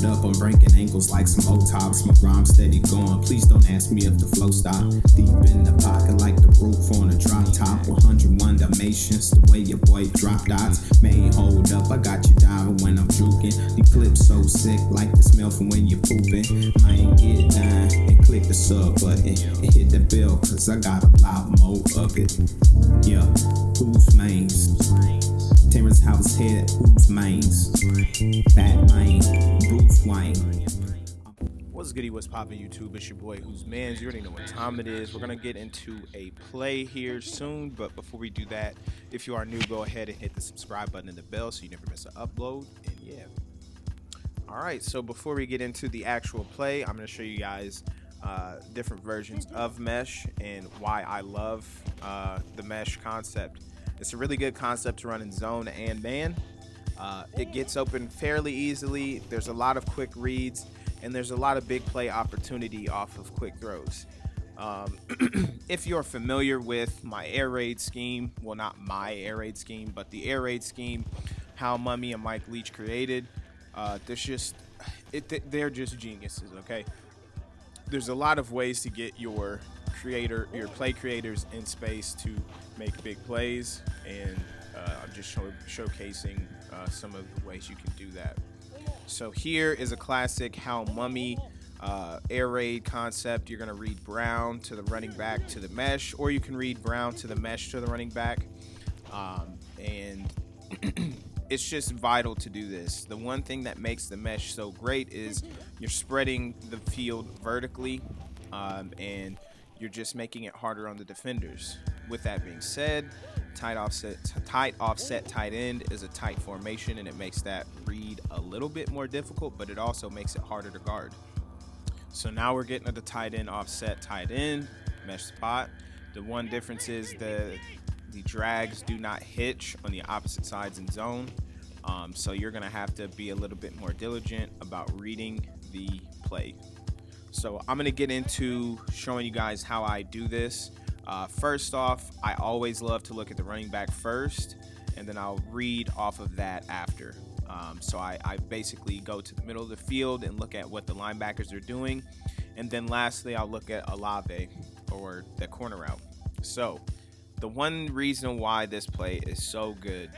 hold up, I'm breaking ankles like some old tops. My rhyme steady going, please don't ask me if the flow stop. Deep in the pocket like the roof on a drop top. 101 Dalmatians, the way your boy drop dots. Man, hold up, I got you diving when I'm juking. The clips so sick like the smell from when you're pooping. Man, get down and click the sub button and hit the bell, cause I got a lot more of it. Yeah, who's mains? Terrence House head, who's mains? Batman, Bruce Wayne. What's goody, what's poppin' YouTube? It's your boy WhosManz. You already know what time it is. We're gonna get into a play here soon, but before we do that, if you are new, go ahead and hit the subscribe button and the bell so you never miss an upload. And yeah. Alright, so before we get into the actual play, I'm gonna show you guys different versions of mesh and why I love the mesh concept. It's a really good concept to run in zone and man. It gets open fairly easily. There's a lot of quick reads, and there's a lot of big play opportunity off of quick throws. If you're familiar with my air raid scheme, well, not my air raid scheme, but the air raid scheme, how Mummy and Mike Leach created, they're just geniuses, okay? There's a lot of ways to get your play creators in space to make big plays, and I'm just showcasing some of the ways you can do that. So here is a classic how Mummy air raid concept. You're gonna read Brown to the running back to the mesh, or you can read Brown to the mesh to the running back, and it's just vital to do this. The one thing that makes the mesh so great is you're spreading the field vertically, and you're just making it harder on the defenders. With that being said, tight offset tight end is a tight formation, and it makes that read a little bit more difficult, but it also makes it harder to guard. So now we're getting to the tight end offset tight end mesh spot. The one difference is the drags do not hitch on the opposite sides in zone, so you're gonna have to be a little bit more diligent about reading the play. So I'm gonna get into showing you guys how I do this. First off, I always love to look at the running back first, and then I'll read off of that after. So I basically go to the middle of the field and look at what the linebackers are doing, and then lastly I'll look at Olave, or the corner route. So the one reason why this play is so good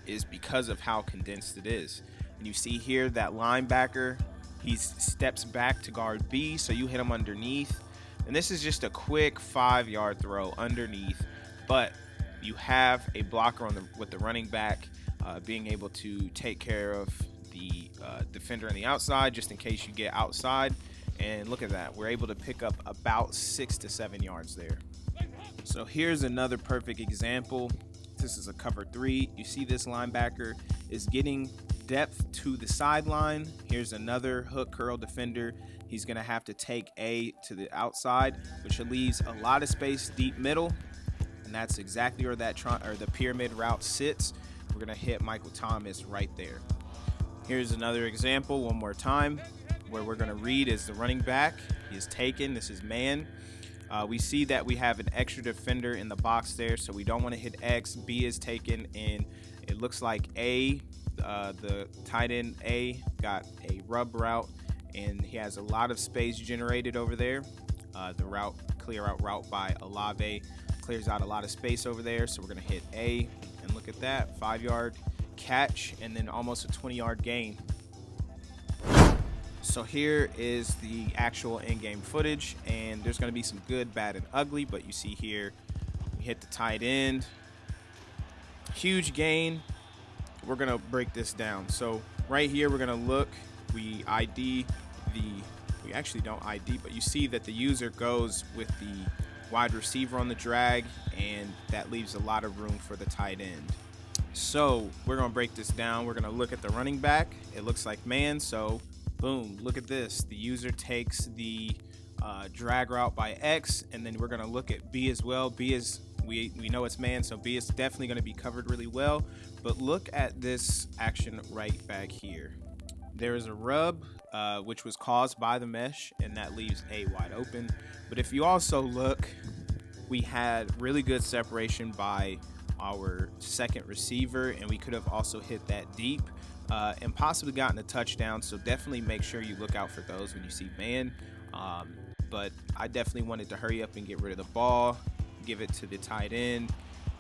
is because of how condensed it is. And you see here that linebacker, he steps back to guard B, so you hit him underneath. And this is just a quick 5-yard throw underneath, but you have a blocker with the running back being able to take care of the defender on the outside just in case you get outside. And look at that, we're able to pick up about 6 to 7 yards there. So here's another perfect example. This is a cover 3. You see this linebacker is getting depth to the sideline. Here's another hook curl defender. He's gonna have to take A to the outside, which leaves a lot of space deep middle, and that's exactly where the pyramid route sits. We're gonna hit Michael Thomas right there. Here's another example one more time where we're gonna read is the running back. He is taken. This is man. We see that we have an extra defender in the box there, so we don't want to hit X. B is taken, and it looks like A, the tight end A, got a rub route, and he has a lot of space generated over there. The clear out route by Olave clears out a lot of space over there, so we're going to hit A, and look at that, 5-yard catch, and then almost a 20-yard gain. So here is the actual in-game footage, and there's going to be some good, bad, and ugly, but you see here, we hit the tight end, huge gain. We're going to break this down. So right here, we're going to look, we actually don't ID, but you see that the user goes with the wide receiver on the drag, and that leaves a lot of room for the tight end. So we're going to break this down. We're going to look at the running back. It looks like man, so boom, look at this. The user takes the drag route by X, and then we're going to look at B as well. B is, we know it's man, so B is definitely going to be covered really well. But look at this action right back here. There is a rub, which was caused by the mesh, and that leaves A wide open. But if you also look, we had really good separation by our second receiver, and we could have also hit that deep and possibly gotten a touchdown. So definitely make sure you look out for those when you see man. But I definitely wanted to hurry up and get rid of the ball, give it to the tight end,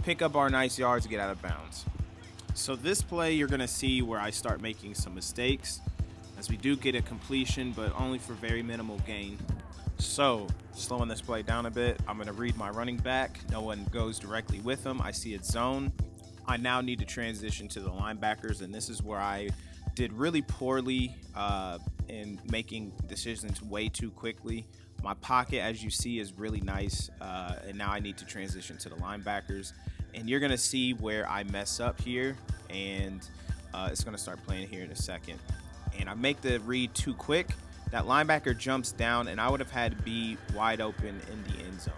pick up our nice yards, get out of bounds. So this play, you're going to see where I start making some mistakes, as we do get a completion, but only for very minimal gain. So slowing this play down a bit, I'm going to read my running back. No one goes directly with him. I see it zone. I now need to transition to the linebackers, and this is where I did really poorly in making decisions way too quickly. My pocket, as you see, is really nice, and now I need to transition to the linebackers. And you're going to see where I mess up here, and it's going to start playing here in a second. And I make the read too quick. That linebacker jumps down, and I would have had to be wide open in the end zone.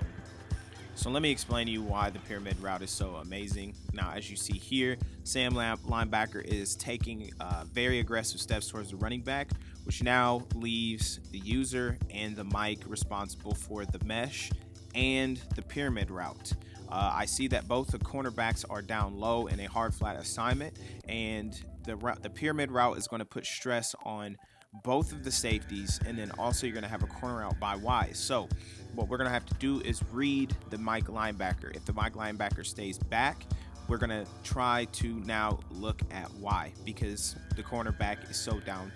So let me explain to you why the pyramid route is so amazing. Now, as you see here, Sam linebacker is taking very aggressive steps towards the running back, which now leaves the user and the mic responsible for the mesh and the pyramid route. I see that both the cornerbacks are down low in a hard flat assignment, and the pyramid route is going to put stress on both of the safeties, and then also you're going to have a corner out by Y. So what we're going to have to do is read the Mike linebacker. If the Mike linebacker stays back, we're going to try to now look at Y, because the cornerback is so down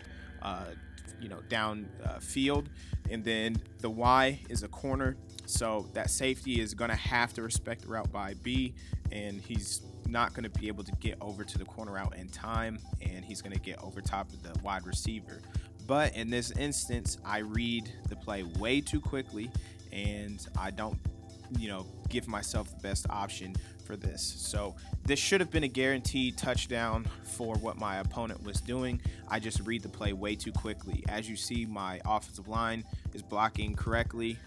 field, and then the Y is a corner, so that safety is going to have to respect the route by B, and he's not going to be able to get over to the corner route in time, and he's going to get over top of the wide receiver. But in this instance, I read the play way too quickly, and I don't give myself the best option for this. So this should have been a guaranteed touchdown for what my opponent was doing. I just read the play way too quickly. As you see, my offensive line is blocking correctly.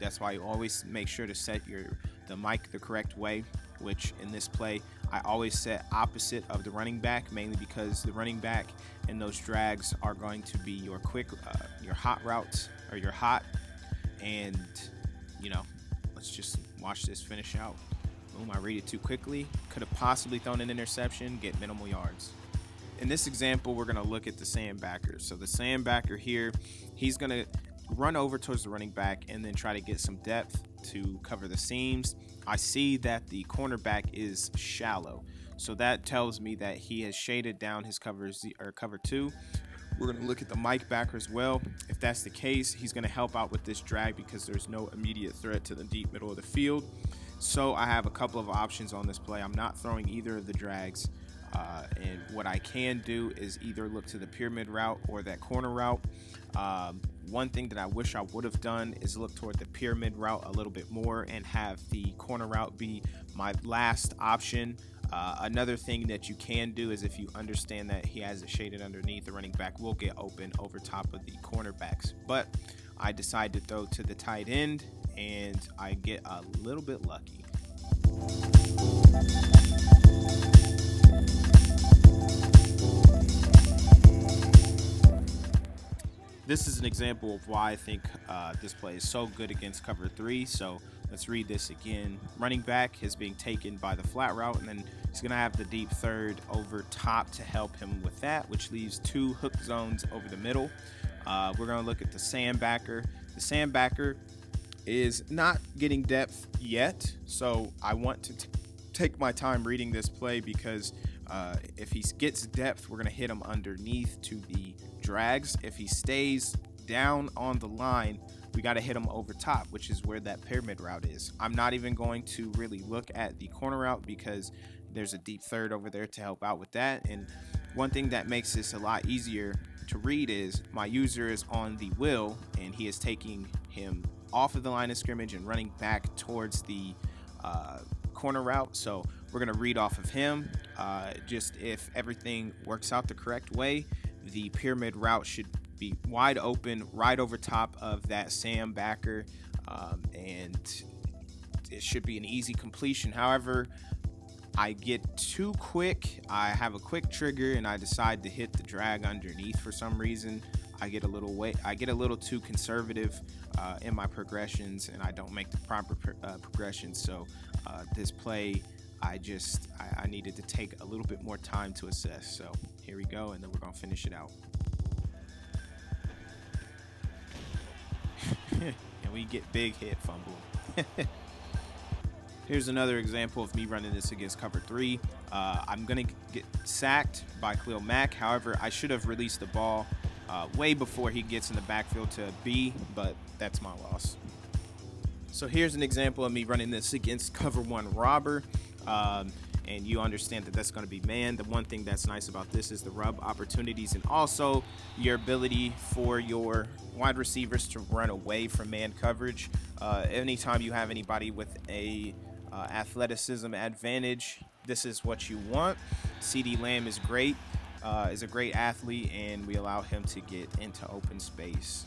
That's why you always make sure to set the mic the correct way, which in this play I always set opposite of the running back, mainly because the running back and those drags are going to be your quick, your hot routes, or your hot, and let's just watch this finish out. Boom, I read it too quickly. Could have possibly thrown an interception, get minimal yards. In this example, we're going to look at the sandbacker. So the sandbacker here, he's going to run over towards the running back and then try to get some depth to cover the seams. I see that the cornerback is shallow, so that tells me that he has shaded down his cover 2. We're going to look at the Mike backer as well. If that's the case, he's going to help out with this drag because there's no immediate threat to the deep middle of the field. So I have a couple of options on this play. I'm not throwing either of the drags. And what I can do is either look to the pyramid route or that corner route. One thing that I wish I would have done is look toward the pyramid route a little bit more and have the corner route be my last option. Another thing that you can do is, if you understand that he has it shaded underneath, the running back will get open over top of the cornerbacks. But I decide to throw to the tight end, and I get a little bit lucky. This is an example of why I think this play is so good against cover 3. So let's read this again. Running back is being taken by the flat route, and then he's going to have the deep third over top to help him with that, which leaves 2 hook zones over the middle. We're going to look at the sandbacker. The sandbacker is not getting depth yet, so I want to take my time reading this play, because if he gets depth, we're going to hit him underneath to the drags. If he stays down on the line, we got to hit him over top, which is where that pyramid route is. I'm not even going to really look at the corner route because there's a deep third over there to help out with that. And one thing that makes this a lot easier to read is my user is on the wheel, and he is taking him off of the line of scrimmage and running back towards the corner route. So we're going to read off of him. Just if everything works out the correct way, the pyramid route should be wide open right over top of that Sam backer, and it should be an easy completion. However, I get too quick. I have a quick trigger, and I decide to hit the drag underneath for some reason. I get a little too conservative in my progressions, and I don't make the proper progressions. So this play I needed to take a little bit more time to assess. So here we go, and then we're gonna finish it out. And we get big hit fumble. Here's another example of me running this against cover 3. I'm gonna get sacked by Khalil Mack. However, I should have released the ball way before he gets in the backfield to B, but that's my loss. So here's an example of me running this against cover 1 robber. And you understand that that's going to be man. The one thing that's nice about this is the rub opportunities, and also your ability for your wide receivers to run away from man coverage. Anytime you have anybody with a athleticism advantage, this is what you want. CeeDee Lamb is great, is a great athlete, and we allow him to get into open space.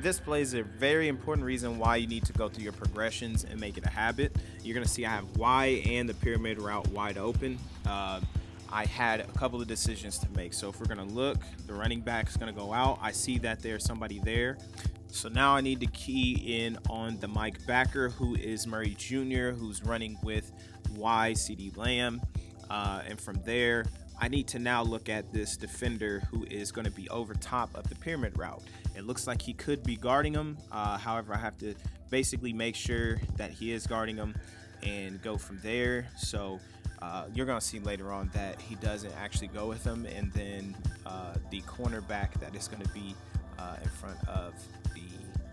This play is a very important reason why you need to go through your progressions and make it a habit. You're going to see I have Y and the pyramid route wide open. I had a couple of decisions to make. So if we're going to look, the running back is going to go out. I see that there's somebody there. So now I need to key in on the Mike backer, who is Murray Jr., who's running with Y, CeeDee Lamb. And from there, I need to now look at this defender who is going to be over top of the pyramid route. It looks like he could be guarding him. However, I have to basically make sure that he is guarding him and go from there. So you're going to see later on that he doesn't actually go with him. And then the cornerback that is going to be in front of the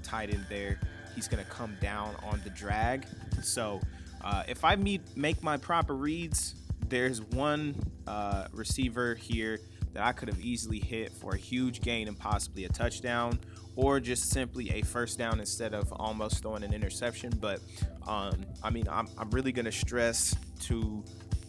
tight end there, he's going to come down on the drag. So if I make my proper reads, there's one receiver here that I could have easily hit for a huge gain and possibly a touchdown, or just simply a first down instead of almost throwing an interception. But I mean, I'm really going to stress to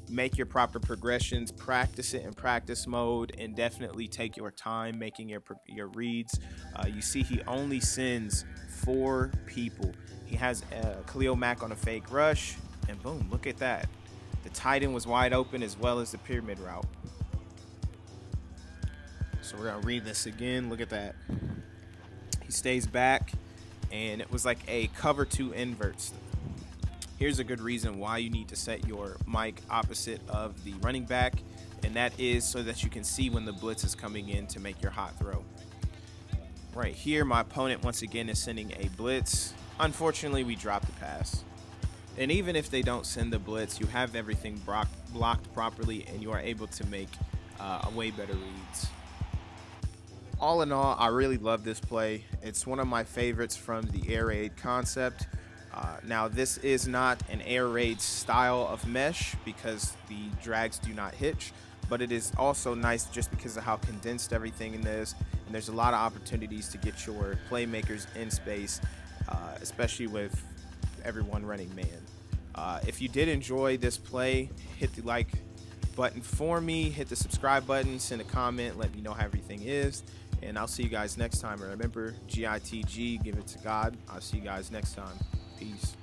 make your proper progressions, practice it in practice mode, and definitely take your time making your reads. You see he only sends 4 people. He has Khalil Mack on a fake rush, and boom, look at that. The tight end was wide open as well as the pyramid route. So we're going to read this again. Look at that. He stays back, and it was like a cover 2 inverts. Here's a good reason why you need to set your mic opposite of the running back, and that is so that you can see when the blitz is coming in to make your hot throw. Right here, my opponent once again is sending a blitz. Unfortunately, we dropped the pass. And even if they don't send the blitz, you have everything blocked properly, and you are able to make way better reads. All in all, I really love this play. It's one of my favorites from the air raid concept. Now, this is not an air raid style of mesh because the drags do not hitch, but it is also nice just because of how condensed everything is, and there's a lot of opportunities to get your playmakers in space, especially with everyone running man. If you did enjoy this play, hit the like button for me, hit the subscribe button, send a comment, let me know how everything is, and I'll see you guys next time. And remember, GITG, give it to God. I'll see you guys next time. Peace.